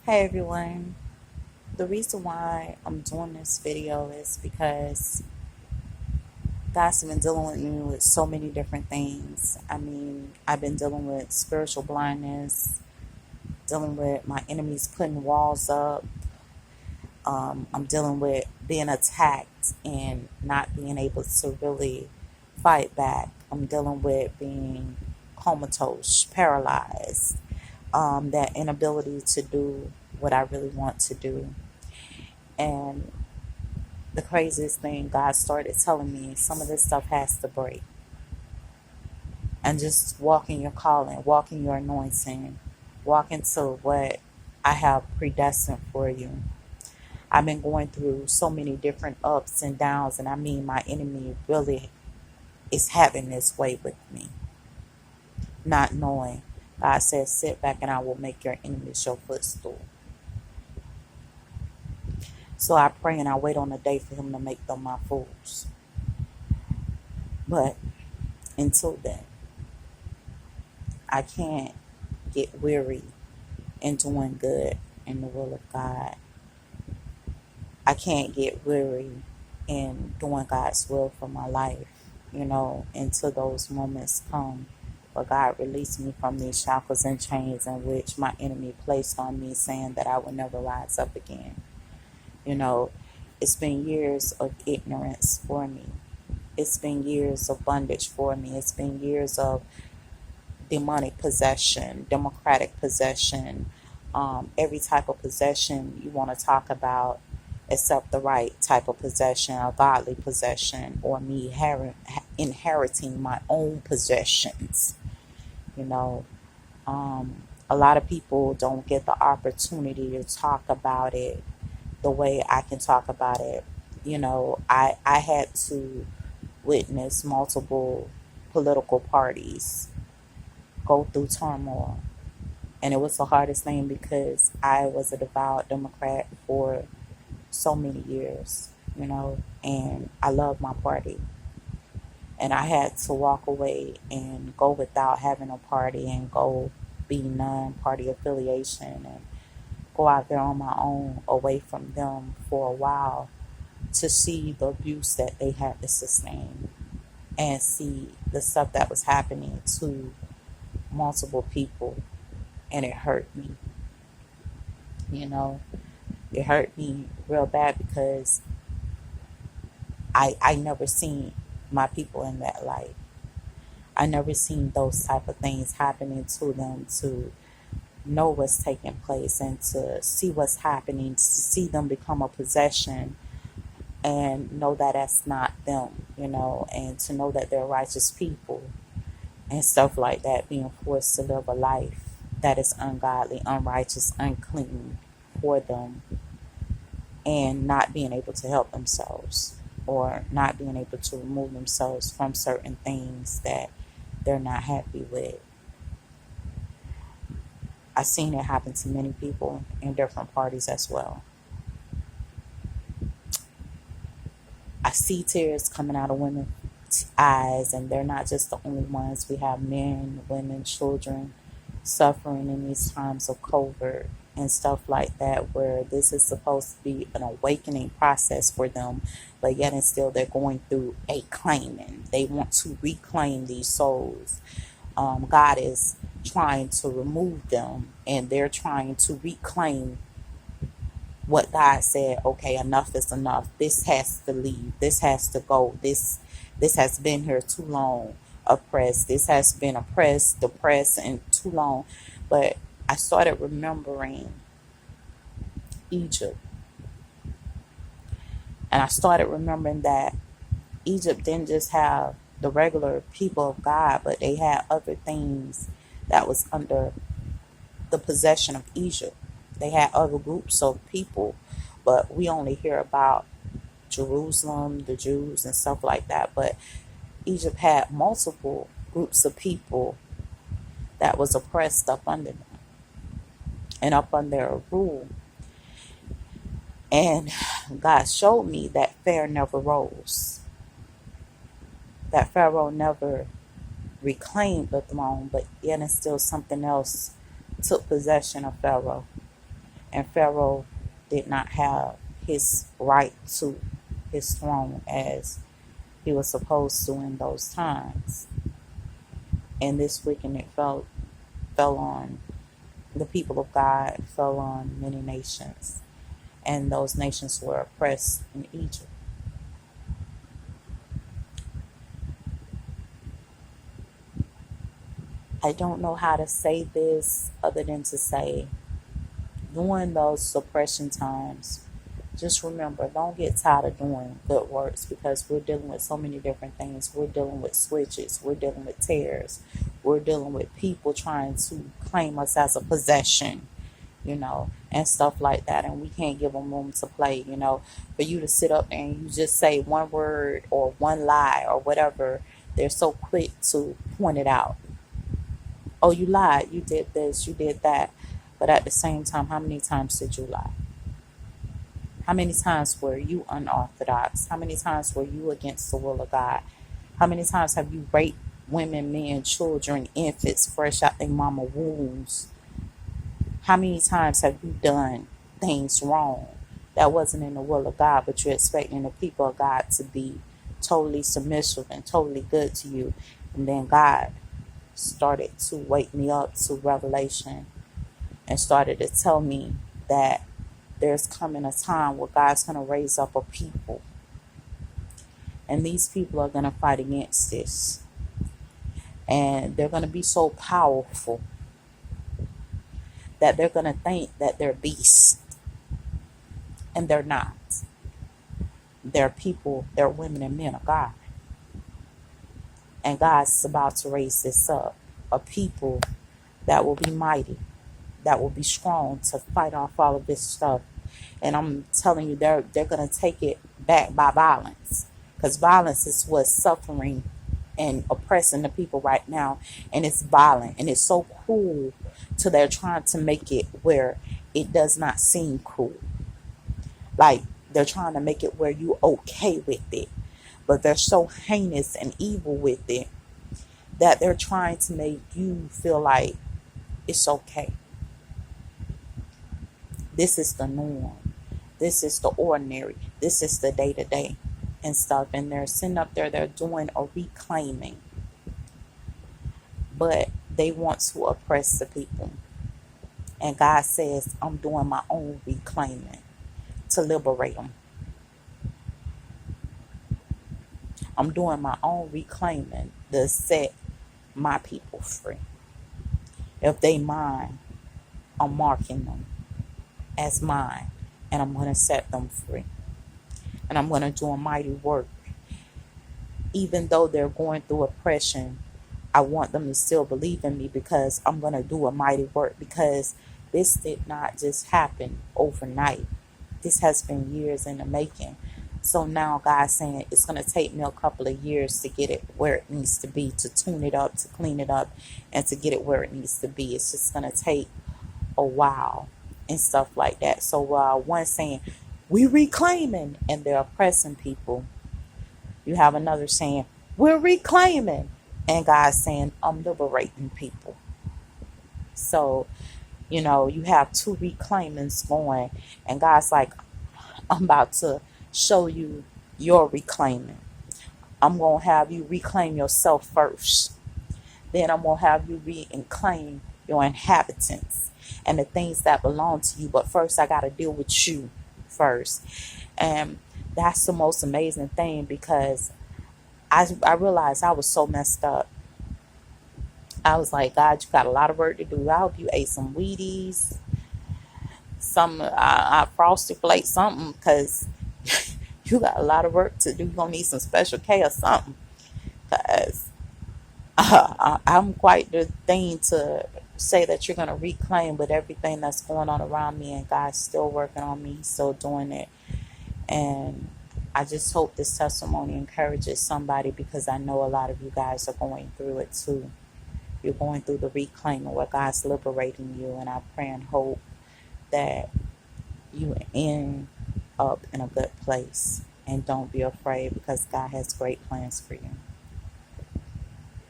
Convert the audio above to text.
Hey everyone, the reason why I'm doing this video is because God's been dealing with me with so many different things. I've been dealing with spiritual blindness, dealing with my enemies putting walls up. I'm dealing with being attacked and not being able to really fight back. I'm dealing with being comatose, paralyzed, that inability to do what I really want to do. And the craziest thing, God started telling me some of this stuff has to break. And just walk in your calling, walk in your anointing, walk into what I have predestined for you. I've been going through so many different ups and downs, and my enemy really is having this way with me, not knowing. God says, sit back and I will make your enemies your footstool. So I pray and I wait on the day for him to make them my fools. But until then, I can't get weary in doing good in the will of God. I can't get weary in doing God's will for my life, until those moments come where God released me from these shackles and chains in which my enemy placed on me, saying that I would never rise up again. You know, it's been years of ignorance for me. It's been years of bondage for me. It's been years of demonic possession, democratic possession, every type of possession you want to talk about, except the right type of possession, a godly possession, or me inheriting my own possessions. You know, a lot of people don't get the opportunity to talk about it the way I can talk about it. I had to witness multiple political parties go through turmoil. And it was the hardest thing because I was a devout Democrat for so many years, and I love my party. And I had to walk away and go without having a party and go be non-party affiliation and go out there on my own away from them for a while to see the abuse that they had to sustain and see the stuff that was happening to multiple people. And it hurt me, you know. It hurt me real bad because I never seen my people in that light. I never seen those type of things happening to them, to know what's taking place and to see what's happening, to see them become a possession and know that that's not them, and to know that they're righteous people and stuff like that, being forced to live a life that is ungodly, unrighteous, unclean for them, and not being able to help themselves or not being able to remove themselves from certain things that they're not happy with. I've seen it happen to many people in different parties as well. I see tears coming out of women's eyes, and they're not just the only ones. We have men, women, children suffering in these times of COVID and stuff like that, where this is supposed to be an awakening process for them, but yet and still they're going through a claiming. They want to reclaim these souls. God is trying to remove them, and they're trying to reclaim what God said. Okay, enough is enough. This has to leave. This has to go. This has been here too long. Oppressed. This has been oppressed, depressed, and too long. But I started remembering Egypt, and I started remembering that Egypt didn't just have the regular people of God, but they had other things that was under the possession of Egypt. They had other groups of people, but we only hear about Jerusalem, the Jews, and stuff like that. But Egypt had multiple groups of people that was oppressed up under them and up under their rule. And God showed me that Pharaoh never rose. That Pharaoh never reclaimed the throne, but yet and still something else took possession of Pharaoh. And Pharaoh did not have his right to his throne as he was supposed to in those times. And this wickedness fell on the people of God, fell on many nations. And those nations were oppressed in Egypt. I don't know how to say this other than to say, during those suppression times, just remember, don't get tired of doing good works, because we're dealing with so many different things. We're dealing with switches. We're dealing with tears. We're dealing with people trying to claim us as a possession, and stuff like that. And we can't give them room to play, for you to sit up there and you just say one word or one lie or whatever. They're so quick to point it out. Oh, you lied. You did this. You did that. But at the same time, how many times did you lie? How many times were you unorthodox? How many times were you against the will of God? How many times have you raped women, men, children, infants fresh out their mama wombs? How many times have you done things wrong that wasn't in the will of God, but you're expecting the people of God to be totally submissive and totally good to you? And then God started to wake me up to revelation and started to tell me that there's coming a time where God's going to raise up a people. And these people are going to fight against this. And they're going to be so powerful that they're going to think that they're beasts. And they're not. They're people, they're women and men of God. And God's about to raise this up. A people that will be mighty, that will be strong to fight off all of this stuff. And I'm telling you, they're going to take it back by violence. Because violence is what's suffering and oppressing the people right now. And it's violent. And it's so cruel till they're trying to make it where it does not seem cruel. Like they're trying to make it where you're okay with it. But they're so heinous and evil with it that they're trying to make you feel like it's okay. This is the norm. This is the ordinary. This is the day-to-day and stuff. And they're sitting up there, they're doing a reclaiming. But they want to oppress the people. And God says, I'm doing my own reclaiming to liberate them. I'm doing my own reclaiming to set my people free. If they mine, I'm marking them as mine. And I'm going to set them free. And I'm going to do a mighty work. Even though they're going through oppression, I want them to still believe in me, because I'm going to do a mighty work. Because this did not just happen overnight. This has been years in the making. So now God's saying it's going to take me a couple of years to get it where it needs to be, to tune it up, to clean it up, and to get it where it needs to be. It's just going to take a while and stuff like that. So one saying, we reclaiming, and they're oppressing people. You have another saying, we're reclaiming, and God's saying, I'm liberating people. So, you have two reclaimings going, and God's like, I'm about to show you your reclaiming. I'm going to have you reclaim yourself first. Then I'm going to have you reclaim your inhabitants and the things that belong to you. But first, I got to deal with you first. And that's the most amazing thing, because I realized I was so messed up. I was like, God, you got a lot of work to do. I hope you ate some Wheaties, some Frosted Flakes, something, because you got a lot of work to do. You're going to need some Special K or something, because I'm quite the thing to say that you're going to reclaim with everything that's going on around me, and God's still working on me, still doing it. And I just hope this testimony encourages somebody, because I know a lot of you guys are going through it too. You're going through the reclaiming where God's liberating you, and I pray and hope that you end up in a good place. And don't be afraid, because God has great plans for you.